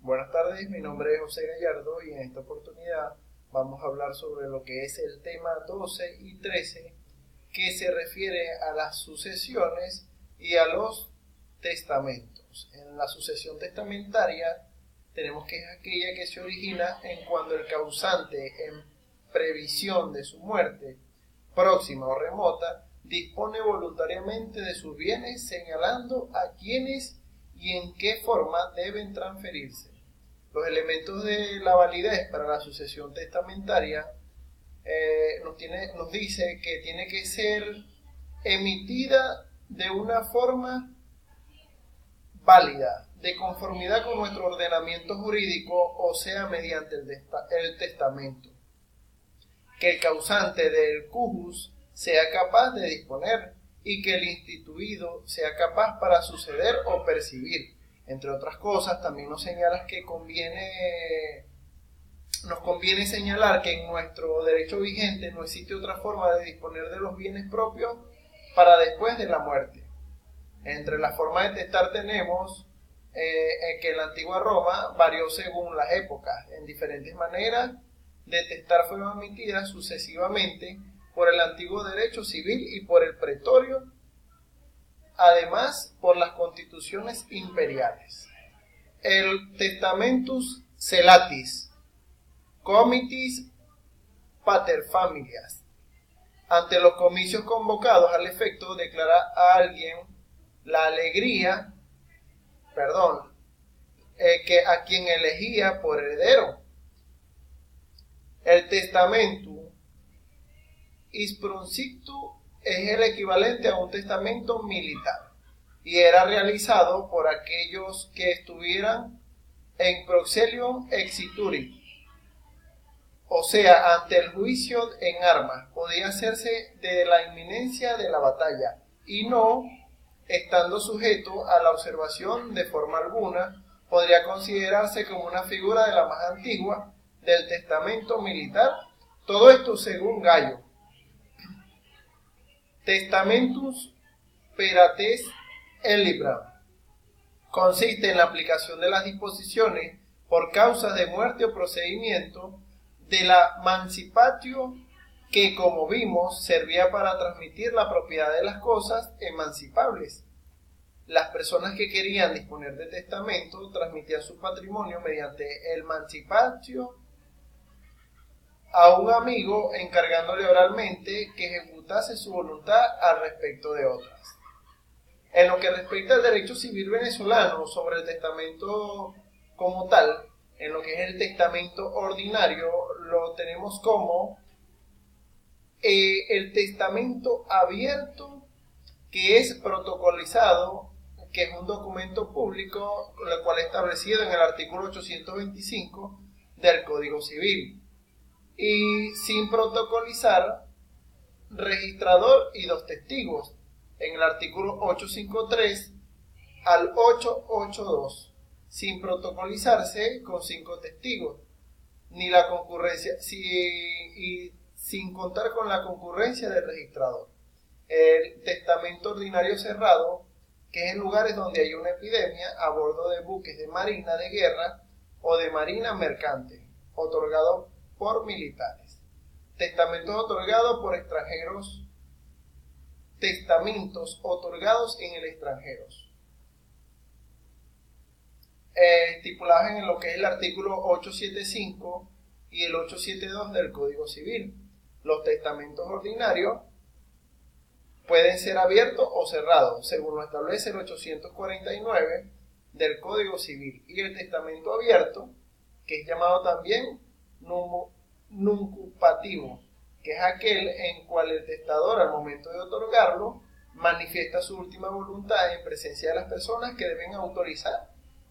Buenas tardes, mi nombre es José Gallardo y en esta oportunidad vamos a hablar sobre lo que es el tema 12 y 13, que se refiere a las sucesiones y a los testamentos. En la sucesión testamentaria tenemos que es aquella que se origina en cuando el causante, en previsión de su muerte próxima o remota, dispone voluntariamente de sus bienes, señalando a quiénes y en qué forma deben transferirse. Los elementos de la validez para la sucesión testamentaria nos dice que tiene que ser emitida de una forma válida, de conformidad con nuestro ordenamiento jurídico, o sea, mediante el testamento. Que el causante del cujus sea capaz de disponer y que el instituido sea capaz para suceder o percibir. Entre otras cosas, también nos señala que nos conviene señalar que en nuestro derecho vigente no existe otra forma de disponer de los bienes propios para después de la muerte. Entre las formas de testar tenemos que en la antigua Roma varió según las épocas. En diferentes maneras de testar fueron emitidas sucesivamente por el antiguo derecho civil y por el pretorio, además por las constituciones imperiales. El Testamentus Celatis, Comitis Paterfamilias. Ante los comicios convocados al efecto, declara a alguien la alegría, que a quien elegía por heredero. El testamento Isproncictu es el equivalente a un testamento militar y era realizado por aquellos que estuvieran en proxelium exituri, o sea, ante el juicio en armas. Podía hacerse de la inminencia de la batalla y no estando sujeto a la observación de forma alguna. Podría considerarse como una figura de la más antigua del testamento militar. Todo esto según Gallo. Testamentus perates ellibram consiste en la aplicación de las disposiciones por causas de muerte o procedimiento de la mancipatio, que, como vimos, servía para transmitir la propiedad de las cosas emancipables. Las personas que querían disponer de testamento transmitían su patrimonio mediante el mancipatio a un amigo, encargándole oralmente que ejecutase su voluntad al respecto de otras. En lo que respecta al derecho civil venezolano sobre el testamento como tal, en lo que es el testamento ordinario, lo tenemos como el testamento abierto, que es protocolizado, que es un documento público, lo cual es establecido en el artículo 825 del Código Civil, y sin protocolizar, registrador y dos testigos, en el artículo 853 al 882, sin protocolizarse con 5 testigos, ni la concurrencia, y sin contar con la concurrencia del registrador. El testamento ordinario cerrado, que es en lugares donde hay una epidemia, a bordo de buques de marina de guerra o de marina mercante, otorgado por militares. Testamentos otorgados por extranjeros. Testamentos otorgados en el extranjero, estipulados en lo que es el artículo 875 y el 872 del Código Civil. Los testamentos ordinarios pueden ser abiertos o cerrados, según lo establece el 849 del Código Civil, y el testamento abierto, que es llamado también nuncupativo, que es aquel en cual el testador, al momento de otorgarlo, manifiesta su última voluntad en presencia de las personas que deben autorizar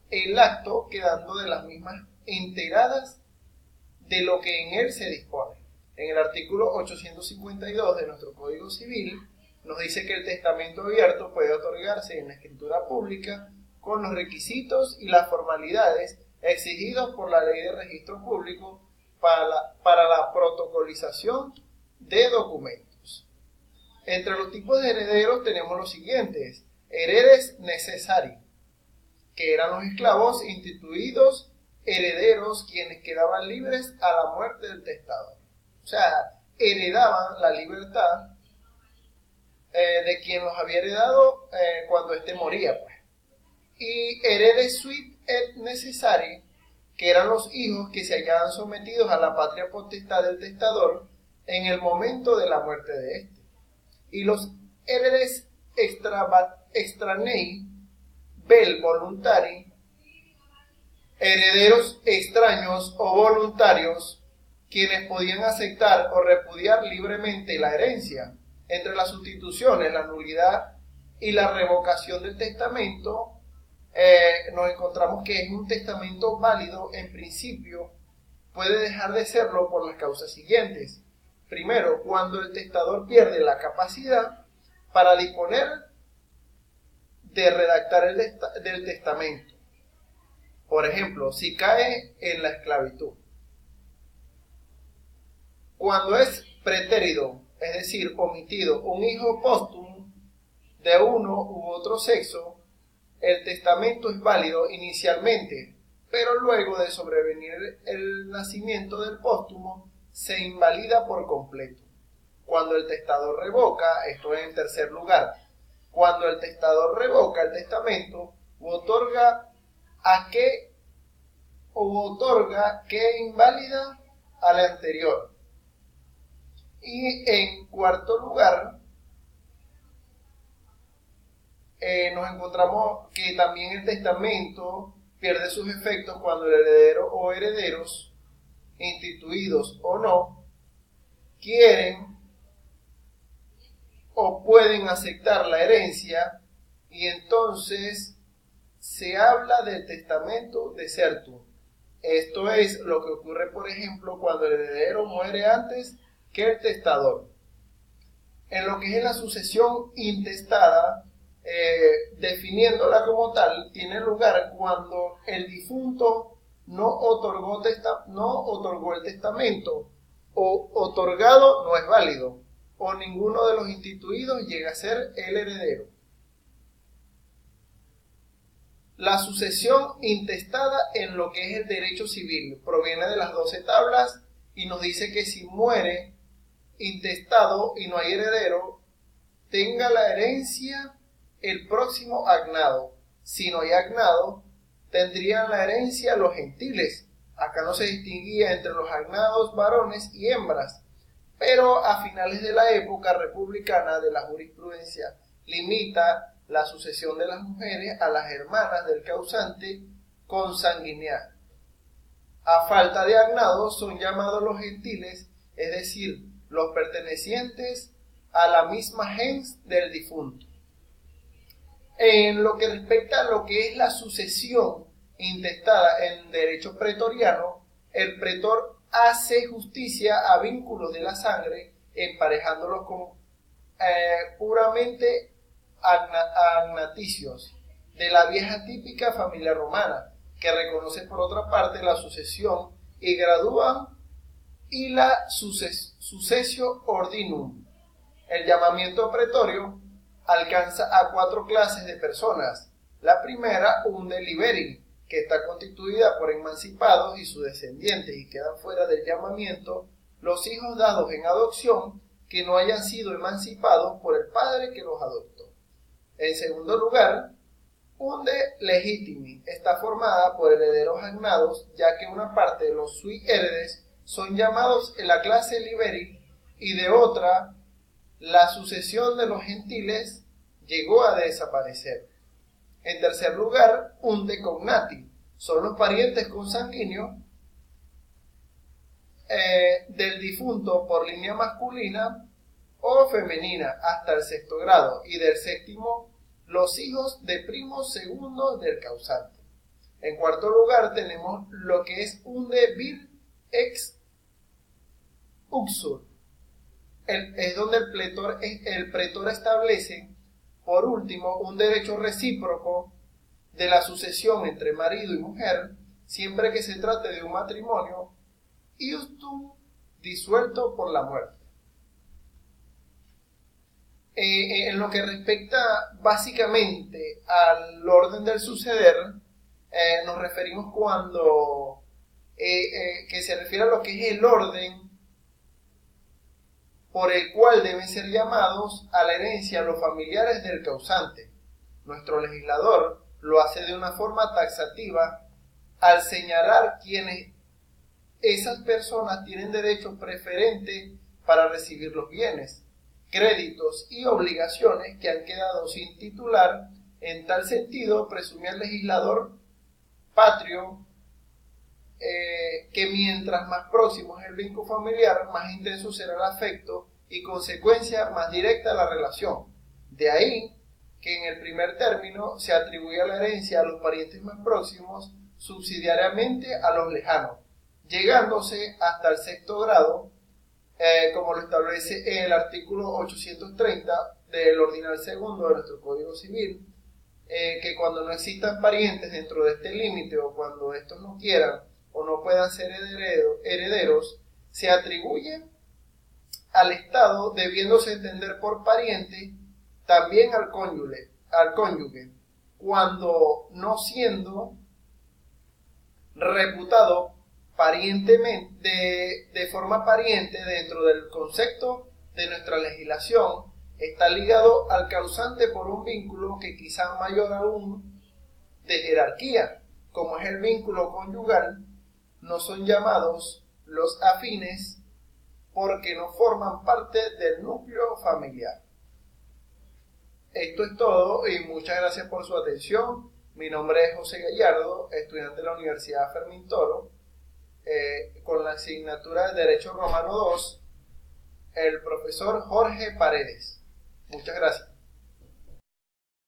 el acto, quedando de las mismas enteradas de lo que en él se dispone. En el artículo 852 de nuestro Código Civil nos dice que el testamento abierto puede otorgarse en la escritura pública con los requisitos y las formalidades exigidos por la Ley de Registro Público para la protocolización de documentos. Entre los tipos de herederos tenemos los siguientes: heredes necessari, que eran los esclavos instituidos herederos quienes quedaban libres a la muerte del testador. O sea, heredaban la libertad de quien los había heredado cuando éste moría, pues. Y heredes suit et necessari, que eran los hijos que se hallaban sometidos a la patria potestad del testador en el momento de la muerte de éste. Y los heredes extranei vel voluntari, herederos extraños o voluntarios, quienes podían aceptar o repudiar libremente la herencia. Entre las sustituciones, la nulidad y la revocación del testamento, nos encontramos que es un testamento válido en principio, puede dejar de serlo por las causas siguientes. Primero, cuando el testador pierde la capacidad para disponer de redactar del testamento. Por ejemplo, si cae en la esclavitud. Cuando es pretérido, es decir, omitido, un hijo póstumo de uno u otro sexo, el testamento es válido inicialmente, pero luego de sobrevenir el nacimiento del póstumo, se invalida por completo. Cuando el testador revoca, esto es en tercer lugar, cuando el testador revoca el testamento, otorga que inválida al anterior. Y en cuarto lugar, nos encontramos que también el testamento pierde sus efectos cuando el heredero o herederos, instituidos o no, quieren o pueden aceptar la herencia, y entonces se habla del testamento desertum. Esto es lo que ocurre, por ejemplo, cuando el heredero muere antes que el testador. En lo que es la sucesión intestada, definiéndola como tal, tiene lugar cuando el difunto no otorgó el testamento, o otorgado no es válido, o ninguno de los instituidos llega a ser el heredero. La sucesión intestada en lo que es el derecho civil proviene de las 12 tablas y nos dice que si muere intestado y no hay heredero, tenga la herencia el próximo agnado. Si no hay agnado, tendrían la herencia los gentiles. Acá no se distinguía entre los agnados varones y hembras, pero a finales de la época republicana de la jurisprudencia limita la sucesión de las mujeres a las hermanas del causante consanguineal. A falta de agnados son llamados los gentiles, es decir, los pertenecientes a la misma gens del difunto. En lo que respecta a lo que es la sucesión intestada en derecho pretoriano, el pretor hace justicia a vínculos de la sangre, emparejándolos con puramente agnaticios de la vieja típica familia romana, que reconoce por otra parte la sucesión y gradúan y la sucessio ordinum. El llamamiento pretorio alcanza a 4 clases de personas. La primera, unde liberi, que está constituida por emancipados y sus descendientes, y quedan fuera del llamamiento los hijos dados en adopción que no hayan sido emancipados por el padre que los adoptó. En segundo lugar, unde legitimi, está formada por herederos agnados, ya que una parte de los sui heredes son llamados en la clase liberi, y de otra, la sucesión de los gentiles llegó a desaparecer. En tercer lugar, unde cognati, son los parientes consanguíneos del difunto por línea masculina o femenina hasta el 6º grado, y del 7º, los hijos de primos segundos del causante. En cuarto lugar tenemos lo que es unde vir ex uxur, es donde el pretor establece, por último, un derecho recíproco de la sucesión entre marido y mujer, siempre que se trate de un matrimonio iustum disuelto por la muerte. En lo que respecta básicamente al orden del suceder, nos referimos cuando que se refiere a lo que es el orden por el cual deben ser llamados a la herencia los familiares del causante. Nuestro legislador lo hace de una forma taxativa al señalar quiénes esas personas tienen derecho preferente para recibir los bienes, créditos y obligaciones que han quedado sin titular. En tal sentido, presume el legislador patrio que mientras más próximo es el vínculo familiar, más intenso será el afecto y consecuencia más directa la relación. De ahí que en el primer término se atribuye la herencia a los parientes más próximos subsidiariamente a los lejanos, llegándose hasta el sexto grado, como lo establece el artículo 830 del Ordinal Segundo de nuestro Código Civil, que cuando no existan parientes dentro de este límite o cuando estos no quieran o no puedan ser herederos, se atribuye al Estado, debiéndose entender por pariente también al cónyuge, cuando no siendo reputado parientemente, de forma pariente dentro del concepto de nuestra legislación, está ligado al causante por un vínculo que quizá mayor aún de jerarquía, como es el vínculo conyugal. No son llamados los afines porque no forman parte del núcleo familiar. Esto es todo y muchas gracias por su atención. Mi nombre es José Gallardo, estudiante de la Universidad Fermín Toro, con la asignatura de Derecho Romano II, el profesor Jorge Paredes. Muchas gracias.